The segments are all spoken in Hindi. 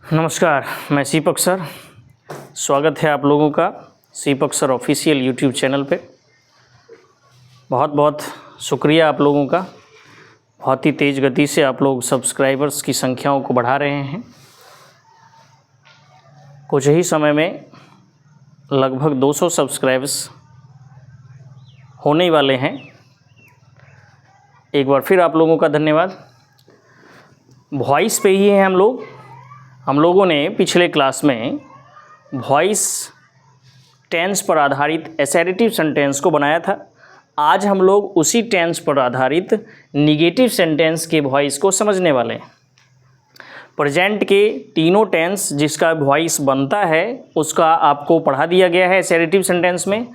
नमस्कार, मैं सीपक सर। स्वागत है आप लोगों का सीपक सर ऑफिशियल यूट्यूब चैनल पे। बहुत बहुत शुक्रिया आप लोगों का। बहुत ही तेज़ गति से आप लोग सब्सक्राइबर्स की संख्याओं को बढ़ा रहे हैं। कुछ ही समय में लगभग 200 सब्सक्राइबर्स होने वाले हैं। एक बार फिर आप लोगों का धन्यवाद। वॉइस पे ही हैं हम लोगों ने पिछले क्लास में वॉइस टेंस पर आधारित असर्टिव सेंटेंस को बनाया था। आज हम लोग उसी टेंस पर आधारित निगेटिव सेंटेंस के वॉइस को समझने वाले हैं। प्रेजेंट के तीनों टेंस जिसका वॉइस बनता है उसका आपको पढ़ा दिया गया है असर्टिव सेंटेंस में।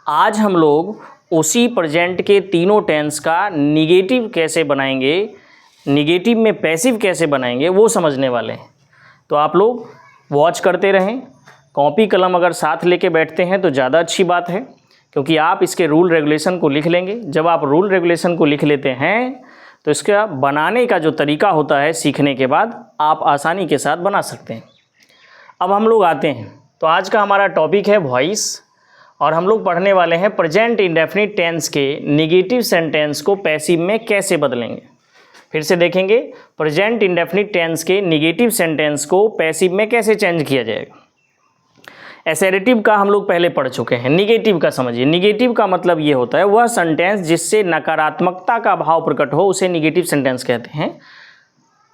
आज हम लोग उसी प्रेजेंट के तीनों टेंस का निगेटिव कैसे बनाएंगे, निगेटिव में पैसिव कैसे बनाएंगे वो समझने वाले हैं। तो आप लोग वॉच करते रहें। कॉपी कलम अगर साथ लेके बैठते हैं तो ज़्यादा अच्छी बात है, क्योंकि आप इसके रूल रेगुलेशन को लिख लेंगे। जब आप रूल रेगुलेशन को लिख लेते हैं तो इसका बनाने का जो तरीका होता है सीखने के बाद आप आसानी के साथ बना सकते हैं। अब हम लोग आते हैं, तो आज का हमारा टॉपिक है वॉइस, और हम लोग पढ़ने वाले हैं प्रेजेंट इंडेफिनिट टेंस के निगेटिव सेंटेंस को पैसिव में कैसे बदलेंगे। फिर से देखेंगे, प्रेजेंट इंडेफिनिट टेंस के निगेटिव सेंटेंस को पैसिव में कैसे चेंज किया जाएगा। असर्टिव का हम लोग पहले पढ़ चुके हैं। निगेटिव का समझिए। निगेटिव का मतलब ये होता है वह सेंटेंस जिससे नकारात्मकता का भाव प्रकट हो, उसे निगेटिव सेंटेंस कहते हैं।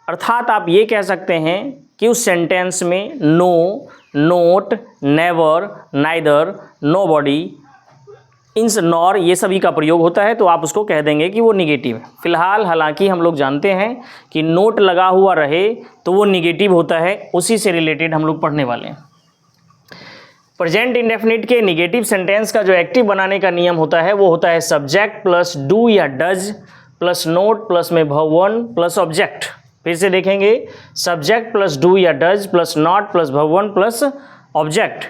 अर्थात आप ये कह सकते हैं कि उस सेंटेंस में no, not, never, neither, nobody, इंस, नॉर ये सभी का प्रयोग होता है, तो आप उसको कह देंगे कि वो निगेटिव है। फिलहाल हालांकि हम लोग जानते हैं कि नोट लगा हुआ रहे तो वो निगेटिव होता है। उसी से रिलेटेड हम लोग पढ़ने वाले हैं। प्रेजेंट इंडेफिनिट के निगेटिव सेंटेंस का जो एक्टिव बनाने का नियम होता है वो होता है सब्जेक्ट प्लस डू या डज प्लस नोट प्लस में वर्ब वन प्लस ऑब्जेक्ट। फिर से देखेंगे, सब्जेक्ट प्लस डू या does plus not plus verb one plus object.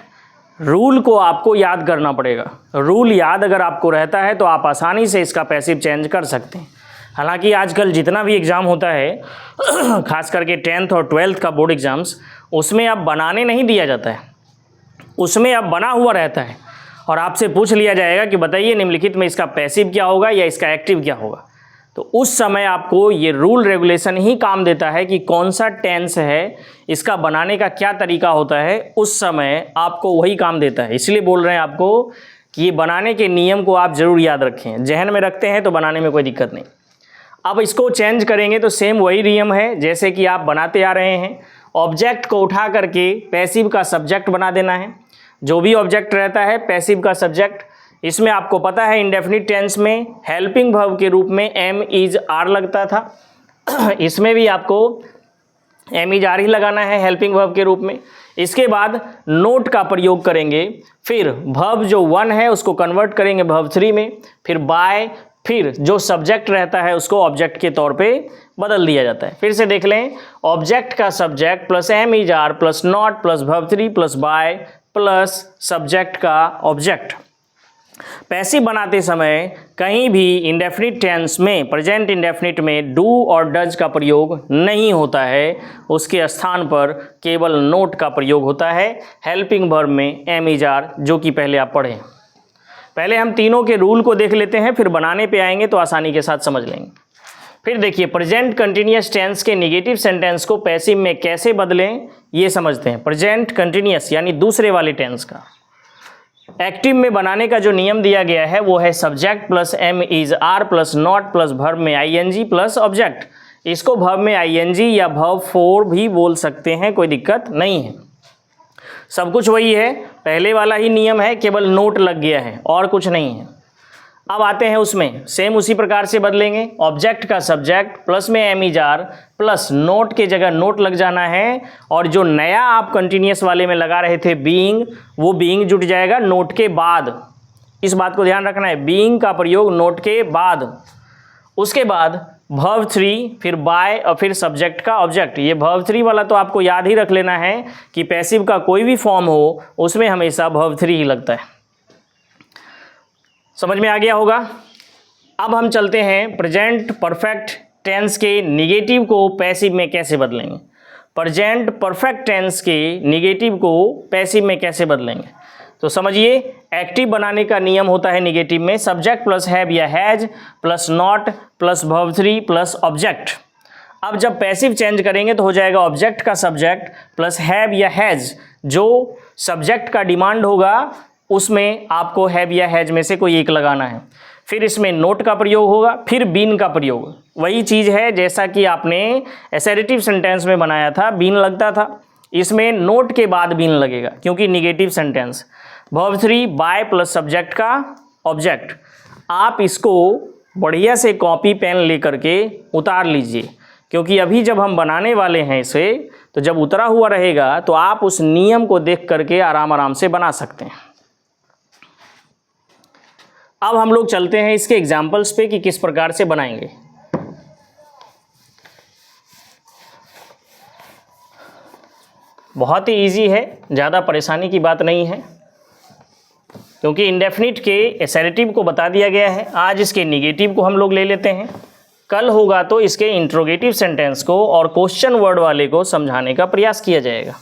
Rule को आपको याद करना पड़ेगा। रूल याद अगर आपको रहता है तो आप आसानी से इसका पैसिव चेंज कर सकते हैं। हालांकि आजकल जितना भी एग्ज़ाम होता है खास करके 10th और 12th का बोर्ड एग्ज़ाम्स, उसमें अब बनाने नहीं दिया जाता है, उसमें अब बना हुआ रहता है और आपसे पूछ लिया जाएगा कि बताइए निम्नलिखित में इसका पैसिव क्या होगा या इसका एक्टिव क्या होगा। तो उस समय आपको ये रूल रेगुलेशन ही काम देता है कि कौन सा टेंस है, इसका बनाने का क्या तरीका होता है, उस समय आपको वही काम देता है। इसलिए बोल रहे हैं आपको कि ये बनाने के नियम को आप ज़रूर याद रखें। जहन में रखते हैं तो बनाने में कोई दिक्कत नहीं। अब इसको चेंज करेंगे तो सेम वही नियम है जैसे कि आप बनाते आ रहे हैं। ऑब्जेक्ट को उठा करके पैसिव का सब्जेक्ट बना देना है। जो भी ऑब्जेक्ट रहता है पैसिव का सब्जेक्ट। इसमें आपको पता है इंडेफिनिट टेंस में हेल्पिंग वर्ब के रूप में एम इज आर लगता था। इसमें भी आपको एम इज आर ही लगाना है हेल्पिंग वर्ब के रूप में। इसके बाद नोट का प्रयोग करेंगे, फिर वर्ब जो वन है उसको कन्वर्ट करेंगे वर्ब थ्री में, फिर बाय, फिर जो सब्जेक्ट रहता है उसको ऑब्जेक्ट के तौर पे बदल दिया जाता है। फिर से देख लें, ऑब्जेक्ट का subject plus am is are plus not plus verb three plus by plus subject का ऑब्जेक्ट। पैसिव बनाते समय कहीं भी इंडेफिनिट टेंस में, प्रेजेंट इंडेफिनिट में डू और डज का प्रयोग नहीं होता है। उसके स्थान पर केवल नोट का प्रयोग होता है हेल्पिंग वर्ब में एम इज आर, जो कि पहले आप पढ़ें। पहले हम तीनों के रूल को देख लेते हैं, फिर बनाने पे आएंगे तो आसानी के साथ समझ लेंगे। फिर देखिए, प्रेजेंट कंटिन्यूअस टेंस के निगेटिव सेंटेंस को पैसिव में कैसे बदलें ये समझते हैं। प्रेजेंट कंटिन्यूअस यानी दूसरे वाले टेंस का एक्टिव में बनाने का जो नियम दिया गया है वो है subject plus am is are plus not plus verb में आईएनजी प्लस ऑब्जेक्ट। इसको वर्ब में आईएनजी या वर्ब फोर भी बोल सकते हैं, कोई दिक्कत नहीं है। सब कुछ वही है, पहले वाला ही नियम है, केवल नोट लग गया है और कुछ नहीं है। अब आते हैं उसमें, सेम उसी प्रकार से बदलेंगे। ऑब्जेक्ट का सब्जेक्ट प्लस में am is are plus not के जगह नोट लग जाना है, और जो नया आप कंटिन्यूअस वाले में लगा रहे थे बीइंग, वो बीइंग जुट जाएगा नोट के बाद। इस बात को ध्यान रखना है, बीइंग का प्रयोग नोट के बाद। उसके बाद वर्ब थ्री, फिर बाय और फिर सब्जेक्ट का ऑब्जेक्ट। ये वर्ब थ्री वाला तो आपको याद ही रख लेना है कि पैसिव का कोई भी फॉर्म हो उसमें हमेशा वर्ब थ्री ही लगता है। समझ में आ गया होगा। अब हम चलते हैं प्रेजेंट परफेक्ट टेंस के निगेटिव को पैसिव में कैसे बदलेंगे। प्रेजेंट परफेक्ट टेंस के निगेटिव को पैसिव में कैसे बदलेंगे। तो समझिए, एक्टिव बनाने का नियम होता है निगेटिव में सब्जेक्ट प्लस हैव या has plus not plus verb 3 plus object. अब जब पैसिव चेंज करेंगे तो हो जाएगा ऑब्जेक्ट का सब्जेक्ट प्लस हैव या हैज, जो सब्जेक्ट का डिमांड होगा उसमें आपको हैव या हैज में से कोई एक लगाना है। फिर इसमें नोट का प्रयोग होगा, फिर बीन का प्रयोग। वही चीज़ है जैसा कि आपने एसेरेटिव सेंटेंस में बनाया था, बीन लगता था, इसमें नोट के बाद बीन लगेगा क्योंकि negative sentence. Verb 3 by plus subject का ऑब्जेक्ट। आप इसको बढ़िया से कॉपी पेन लेकर के उतार लीजिए, क्योंकि अभी जब हम बनाने वाले हैं इसे, तो जब उतरा हुआ रहेगा तो आप उस नियम को देख करके आराम आराम से बना सकते हैं। अब हम लोग चलते हैं इसके एग्जाम्पल्स पे कि किस प्रकार से बनाएंगे। बहुत ही इजी है, ज़्यादा परेशानी की बात नहीं है, क्योंकि इंडेफिनिट के एसेरेटिव को बता दिया गया है। आज इसके निगेटिव को हम लोग ले लेते हैं, कल होगा तो इसके इंट्रोगेटिव सेंटेंस को और क्वेश्चन वर्ड वाले को समझाने का प्रयास किया जाएगा,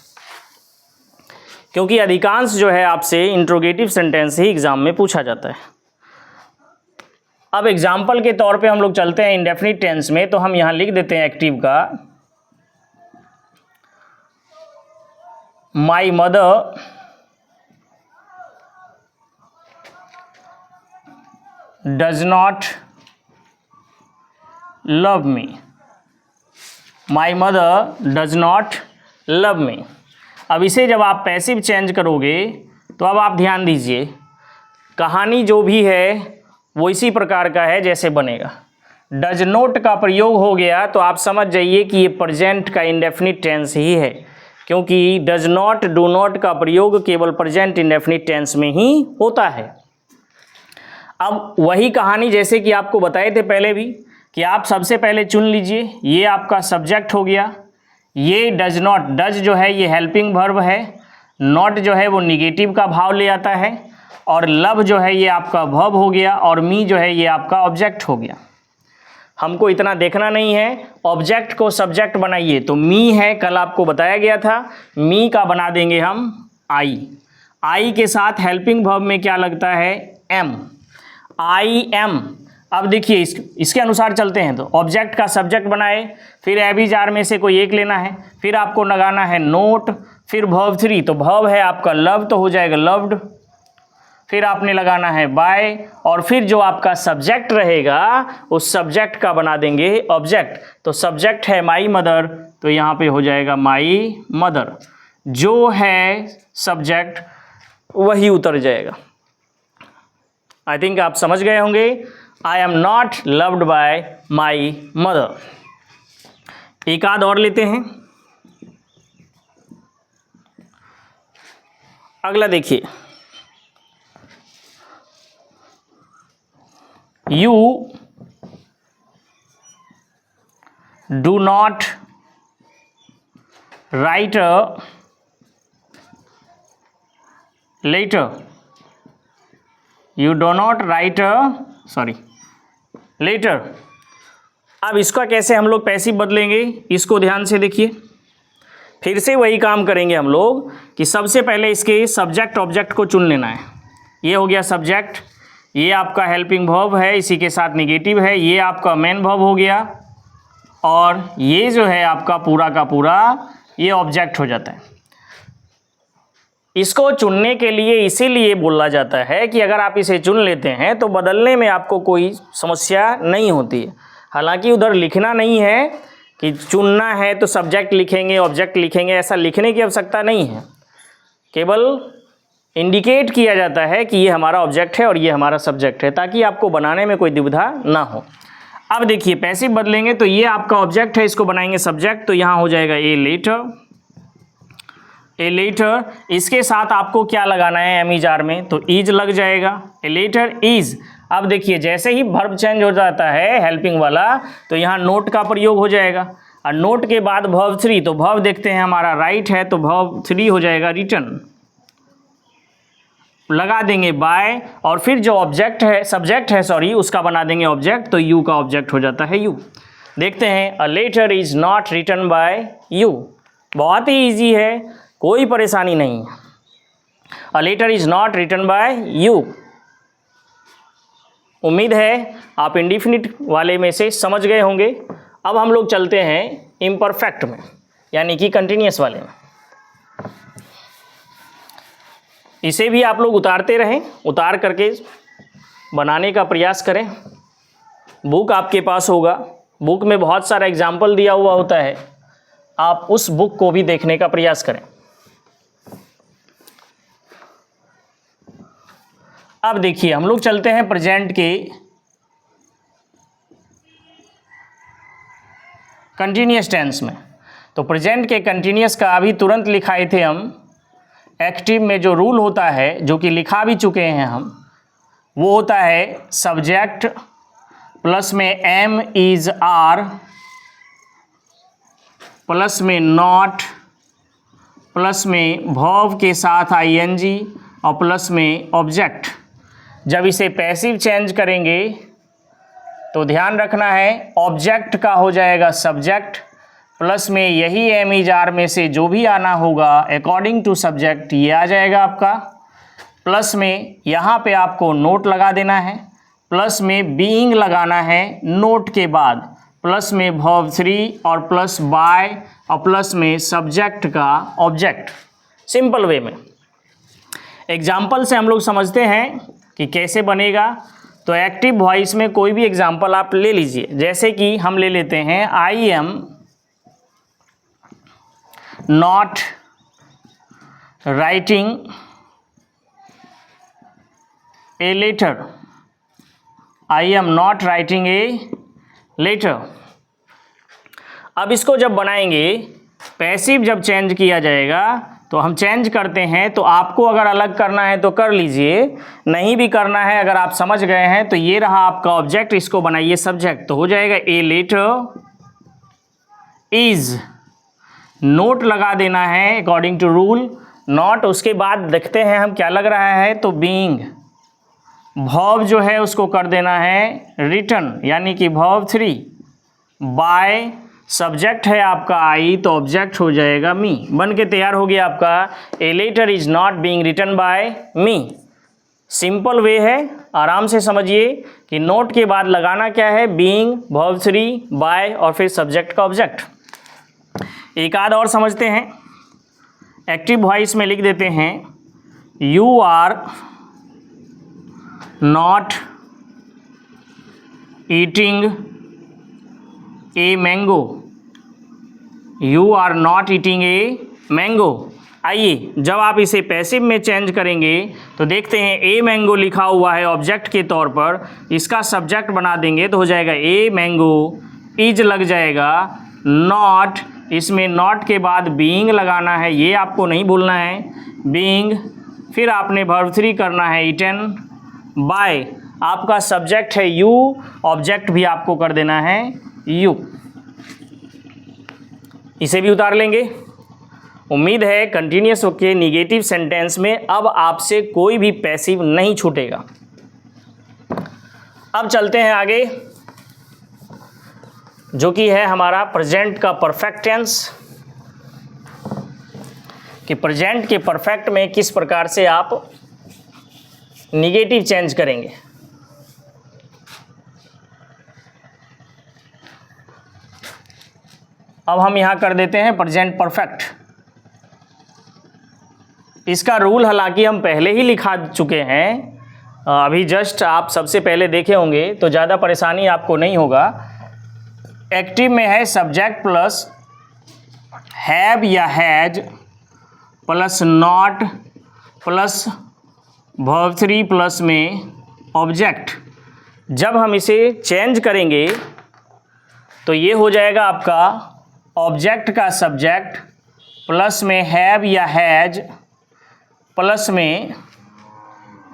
क्योंकि अधिकांश जो है आपसे इंट्रोगेटिव सेंटेंस ही एग्जाम में पूछा जाता है। अब एग्जाम्पल के तौर पे हम लोग चलते हैं इंडेफिनिट टेंस में, तो हम यहाँ लिख देते हैं एक्टिव का my mother does not love me. My mother does not love me. अब इसे जब आप पैसिव चेंज करोगे तो अब आप ध्यान दीजिए, कहानी जो भी है वो इसी प्रकार का है जैसे बनेगा। डज नॉट का प्रयोग हो गया तो आप समझ जाइए कि ये प्रेजेंट का इंडेफिनिट टेंस ही है, क्योंकि डज नॉट डू नॉट का प्रयोग केवल प्रेजेंट इंडेफिनिट टेंस में ही होता है। अब वही कहानी जैसे कि आपको बताए थे पहले भी, कि आप सबसे पहले चुन लीजिए, ये आपका सब्जेक्ट हो गया, ये डज नॉट, डज जो है ये हेल्पिंग वर्ब है, नॉट जो है वो निगेटिव का भाव ले आता है, और लव जो है ये आपका वर्ब हो गया, और मी जो है ये आपका ऑब्जेक्ट हो गया। हमको इतना देखना नहीं है, ऑब्जेक्ट को सब्जेक्ट बनाइए। तो मी है, कल आपको बताया गया था, मी का बना देंगे हम आई। आई के साथ हेल्पिंग वर्ब में क्या लगता है, एम, आई एम। अब देखिए इसके अनुसार चलते हैं, तो ऑब्जेक्ट का सब्जेक्ट बनाए, फिर एबी जार में से कोई एक लेना है, फिर आपको लगाना है नोट, फिर वर्ब 3, तो वर्ब है आपका लव तो हो जाएगा लव्ड, फिर आपने लगाना है बाय, और फिर जो आपका सब्जेक्ट रहेगा उस सब्जेक्ट का बना देंगे ऑब्जेक्ट। तो सब्जेक्ट है माई मदर, तो यहाँ पे हो जाएगा माई मदर, जो है सब्जेक्ट वही उतर जाएगा। आई थिंक आप समझ गए होंगे। आई am not loved by my mother. एक आध और लेते हैं। अगला देखिए, you do not write a letter. You do not write a letter. अब इसका कैसे हम लोग पैसिव बदलेंगे, इसको ध्यान से देखिए। फिर से वही काम करेंगे हम लोग कि सबसे पहले इसके सब्जेक्ट ऑब्जेक्ट को चुन लेना है। ये हो गया सब्जेक्ट, ये आपका हेल्पिंग वर्ब है, इसी के साथ निगेटिव है, ये आपका मेन वर्ब हो गया, और ये जो है आपका पूरा का पूरा ये ऑब्जेक्ट हो जाता है। इसको चुनने के लिए इसीलिए बोला जाता है कि अगर आप इसे चुन लेते हैं तो बदलने में आपको कोई समस्या नहीं होती है। हालांकि उधर लिखना नहीं है कि चुनना है तो सब्जेक्ट लिखेंगे ऑब्जेक्ट लिखेंगे, ऐसा लिखने की आवश्यकता नहीं है, केवल इंडिकेट किया जाता है कि ये हमारा ऑब्जेक्ट है और ये हमारा सब्जेक्ट है, ताकि आपको बनाने में कोई दुविधा ना हो। अब देखिए पैसिव बदलेंगे तो ये आपका ऑब्जेक्ट है, इसको बनाएंगे सब्जेक्ट, तो यहाँ हो जाएगा ए लेटर। ए लेटर, इसके साथ आपको क्या लगाना है एम जार में, तो इज लग जाएगा, ए लेटर इज। अब देखिए जैसे ही वर्ब चेंज हो जाता है हेल्पिंग वाला, तो यहाँ नोट का प्रयोग हो जाएगा, और नोट के बाद वर्ब 3, तो वर्ब देखते हैं हमारा राइट है, तो वर्ब 3 हो जाएगा रिटर्न, लगा देंगे बाय, और फिर जो ऑब्जेक्ट है सब्जेक्ट है सॉरी उसका बना देंगे ऑब्जेक्ट, तो यू का ऑब्जेक्ट हो जाता है यू। देखते हैं, a letter is not written by you, बहुत ही ईजी है, कोई परेशानी नहीं है। A letter is not written by you. उम्मीद है आप इंडिफिनिट वाले में से समझ गए होंगे। अब हम लोग चलते हैं इम्परफेक्ट में, यानी कि कंटिन्यूअस वाले में। इसे भी आप लोग उतारते रहें, उतार करके बनाने का प्रयास करें। बुक आपके पास होगा, बुक में बहुत सारा एग्जाम्पल दिया हुआ होता है, आप उस बुक को भी देखने का प्रयास करें। अब देखिए हम लोग चलते हैं प्रेजेंट के कंटिन्यूअस टेंस में। तो प्रेजेंट के कंटिन्यूअस का अभी तुरंत लिखाए थे हम। एक्टिव में जो रूल होता है, जो कि लिखा भी चुके हैं हम, वो होता है सब्जेक्ट प्लस में एम इज आर प्लस में नॉट प्लस में वर्ब के साथ आईएनजी और प्लस में ऑब्जेक्ट। जब इसे पैसिव चेंज करेंगे तो ध्यान रखना है ऑब्जेक्ट का हो जाएगा सब्जेक्ट, प्लस में यही एम इज आर में से जो भी आना होगा अकॉर्डिंग टू सब्जेक्ट ये आ जाएगा आपका। प्लस में यहाँ पे आपको नोट लगा देना है, प्लस में बीइंग लगाना है नोट के बाद, प्लस में वर्ब 3 और प्लस बाय और प्लस में सब्जेक्ट का ऑब्जेक्ट। सिंपल वे में एग्जाम्पल से हम लोग समझते हैं कि कैसे बनेगा। तो एक्टिव वॉइस में कोई भी एग्जाम्पल आप ले लीजिए, जैसे कि हम ले लेते हैं I am not writing a letter. I am not writing a letter. अब इसको जब बनाएंगे, पैसिव जब चेंज किया जाएगा तो हम चेंज करते हैं। तो आपको अगर अलग करना है तो कर लीजिए, नहीं भी करना है अगर आप समझ गए हैं तो ये रहा आपका ऑब्जेक्ट, इसको बनाइए सब्जेक्ट। तो हो जाएगा ए लेटर इज, नोट लगा देना है अकॉर्डिंग टू रूल नॉट। उसके बाद देखते हैं हम क्या लग रहा है, तो बीइंग, वर्ब जो है उसको कर देना है रिटन, यानी कि वर्ब 3। बाय सब्जेक्ट है आपका आई, तो ऑब्जेक्ट हो जाएगा मी। बन के तैयार हो गया आपका a letter is not being written by me. Simple way है, आराम से समझिए कि नोट के बाद लगाना क्या है, बीइंग, वर्ब 3, बाय और फिर सब्जेक्ट का ऑब्जेक्ट। एक आध और समझते हैं। एक्टिव वॉइस में लिख देते हैं you are not eating a mango. You are not eating a mango. आइए जब आप इसे पैसिव में चेंज करेंगे तो देखते हैं ए मैंगो लिखा हुआ है ऑब्जेक्ट के तौर पर, इसका सब्जेक्ट बना देंगे तो हो जाएगा ए मैंगो, इज लग जाएगा, नॉट, इसमें नॉट के बाद बीइंग लगाना है, ये आपको नहीं भूलना है, बीइंग, फिर आपने वर्ब 3 करना है ईटन, बाय आपका सब्जेक्ट है यू, ऑब्जेक्ट भी आपको कर देना है यू। इसे भी उतार लेंगे। उम्मीद है कंटिन्यूअस के निगेटिव सेंटेंस में अब आपसे कोई भी पैसिव नहीं छूटेगा। अब चलते हैं आगे, जो कि है हमारा प्रेजेंट का परफेक्ट टेंस, कि प्रेजेंट के परफेक्ट में किस प्रकार से आप निगेटिव चेंज करेंगे। अब हम यहां कर देते हैं प्रेजेंट परफेक्ट। इसका रूल हालांकि हम पहले ही लिखा चुके हैं, अभी जस्ट आप सबसे पहले देखे होंगे तो ज़्यादा परेशानी आपको नहीं होगा। एक्टिव में है सब्जेक्ट प्लस हैव या has plus not plus verb 3 plus में ऑब्जेक्ट। जब हम इसे चेंज करेंगे तो ये हो जाएगा आपका ऑब्जेक्ट का सब्जेक्ट प्लस में हैव या हैज प्लस में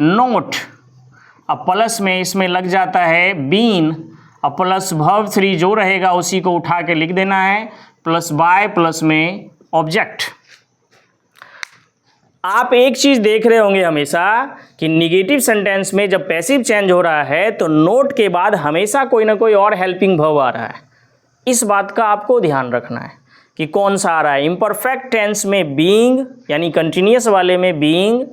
नोट, अब प्लस में इसमें लग जाता है बीन, अब प्लस वर्ब 3 जो रहेगा उसी को उठा के लिख देना है, प्लस बाय प्लस में ऑब्जेक्ट। आप एक चीज़ देख रहे होंगे हमेशा कि निगेटिव सेंटेंस में जब पैसिव चेंज हो रहा है तो नोट के बाद हमेशा कोई ना कोई और हेल्पिंग वर्ब आ रहा है। इस बात का आपको ध्यान रखना है कि कौन सा आ रहा है। इम्परफेक्ट टेंस में बीइंग यानी कंटिन्यूअस वाले में बीइंग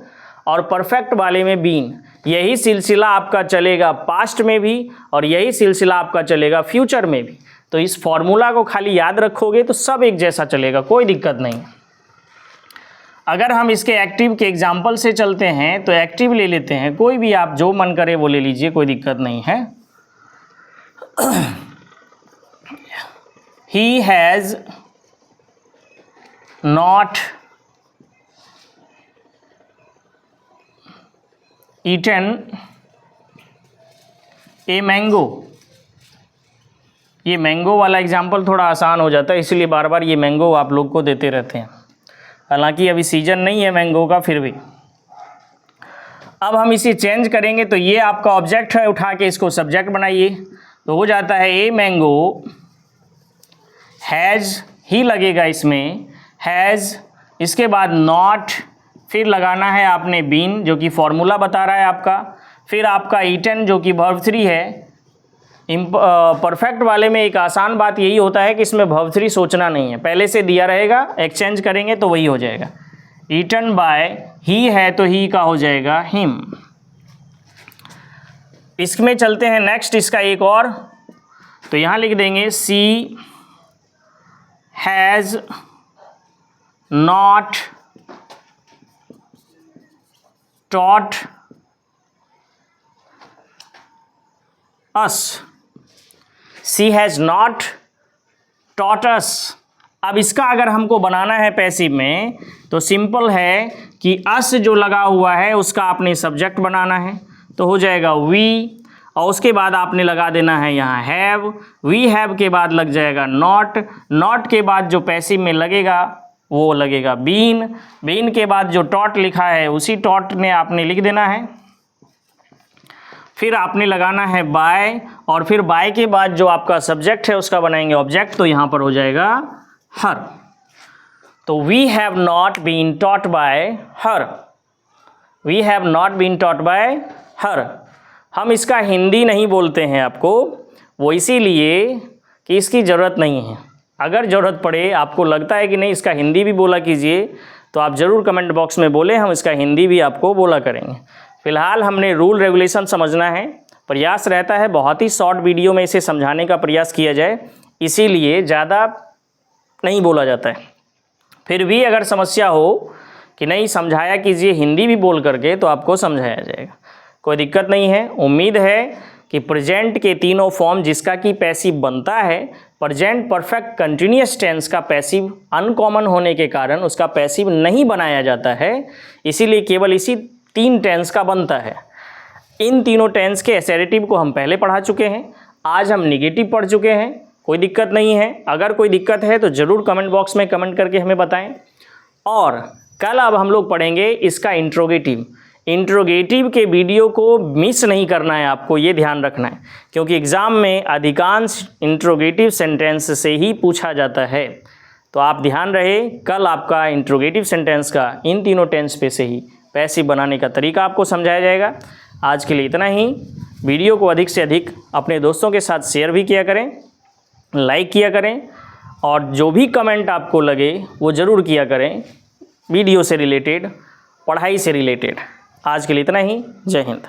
और परफेक्ट वाले में बीन, यही सिलसिला आपका चलेगा पास्ट में भी और यही सिलसिला आपका चलेगा फ्यूचर में भी। तो इस फॉर्मूला को खाली याद रखोगे तो सब एक जैसा चलेगा, कोई दिक्कत नहीं। अगर हम इसके एक्टिव के एग्जाम्पल से चलते हैं तो एक्टिव ले लेते हैं, कोई भी आप जो मन करे वो ले लीजिए, कोई दिक्कत नहीं है। He has not eaten a mango. ये मैंगो वाला एग्जाम्पल थोड़ा आसान हो जाता है, इसलिए बार बार ये मैंगो आप लोग को देते रहते हैं। हालांकि अभी सीजन नहीं है मैंगो का, फिर भी अब हम इसे चेंज करेंगे तो ये आपका ऑब्जेक्ट है, उठा के इसको सब्जेक्ट बनाइए तो हो जाता है ए मैंगो हैज़, ही लगेगा इसमें, हैज़, इसके बाद नॉट, फिर लगाना है आपने बीन जो कि फॉर्मूला बता रहा है आपका, फिर आपका ईटन जो कि वर्ब 3 है। परफेक्ट वाले में एक आसान बात यही होता है कि इसमें वर्ब 3 सोचना नहीं है, पहले से दिया रहेगा, एक्सचेंज करेंगे तो वही हो जाएगा। ईटन बाय ही है तो ही का हो जाएगा हिम। इसमें चलते हैं नेक्स्ट, इसका एक और, तो यहाँ लिख देंगे she has not taught us. She has not taught us. अब इसका अगर हमको बनाना है पैसिव में तो सिंपल है कि अस जो लगा हुआ है उसका आपने सब्जेक्ट बनाना है, तो हो जाएगा वी, और उसके बाद आपने लगा देना है यहाँ हैव, वी हैव के बाद लग जाएगा नॉट, नॉट के बाद जो पैसिव में लगेगा वो लगेगा बीन, बीन के बाद जो टॉट लिखा है उसी टॉट में आपने लिख देना है, फिर आपने लगाना है बाय, और फिर बाय के बाद जो आपका सब्जेक्ट है उसका बनाएंगे ऑब्जेक्ट, तो यहाँ पर हो जाएगा हर। तो we have not been taught by her, we have not been taught by her. हम इसका हिंदी नहीं बोलते हैं आपको, वो इसीलिए कि इसकी ज़रूरत नहीं है। अगर ज़रूरत पड़े, आपको लगता है कि नहीं इसका हिंदी भी बोला कीजिए, तो आप ज़रूर कमेंट बॉक्स में बोलें, हम इसका हिंदी भी आपको बोला करेंगे। फ़िलहाल हमने रूल रेगुलेशन समझना है, प्रयास रहता है बहुत ही शॉर्ट वीडियो में इसे समझाने का प्रयास किया जाए, इसीलिए ज़्यादा नहीं बोला जाता है। फिर भी अगर समस्या हो कि नहीं समझाया कीजिए हिंदी भी बोल करके, तो आपको समझाया जाएगा, कोई दिक्कत नहीं है। उम्मीद है कि प्रेजेंट के तीनों फॉर्म जिसका कि पैसिव बनता है, प्रेजेंट परफेक्ट कंटिन्यूअस टेंस का पैसिव अनकॉमन होने के कारण उसका पैसिव नहीं बनाया जाता है, इसीलिए केवल इसी 3 टेंस का बनता है। इन तीनों टेंस के एसेरेटिव को हम पहले पढ़ा चुके हैं, आज हम निगेटिव पढ़ चुके हैं, कोई दिक्कत नहीं है। अगर कोई दिक्कत है तो ज़रूर कमेंट बॉक्स में कमेंट करके हमें बताएं। और कल अब हम लोग पढ़ेंगे इसका इंट्रोगेटिव। इंट्रोगेटिव के वीडियो को मिस नहीं करना है, आपको ये ध्यान रखना है, क्योंकि एग्ज़ाम में अधिकांश इंट्रोगेटिव सेंटेंस से ही पूछा जाता है। तो आप ध्यान रहे, कल आपका इंट्रोगेटिव सेंटेंस का इन तीनों टेंस पे से ही पैसिव बनाने का तरीका आपको समझाया जाएगा। आज के लिए इतना ही। वीडियो को अधिक से अधिक अपने दोस्तों के साथ शेयर भी किया करें, लाइक किया करें, और जो भी कमेंट आपको लगे वो ज़रूर किया करें, वीडियो से रिलेटेड, पढ़ाई से रिलेटेड। आज के लिए इतना ही। जय हिंद।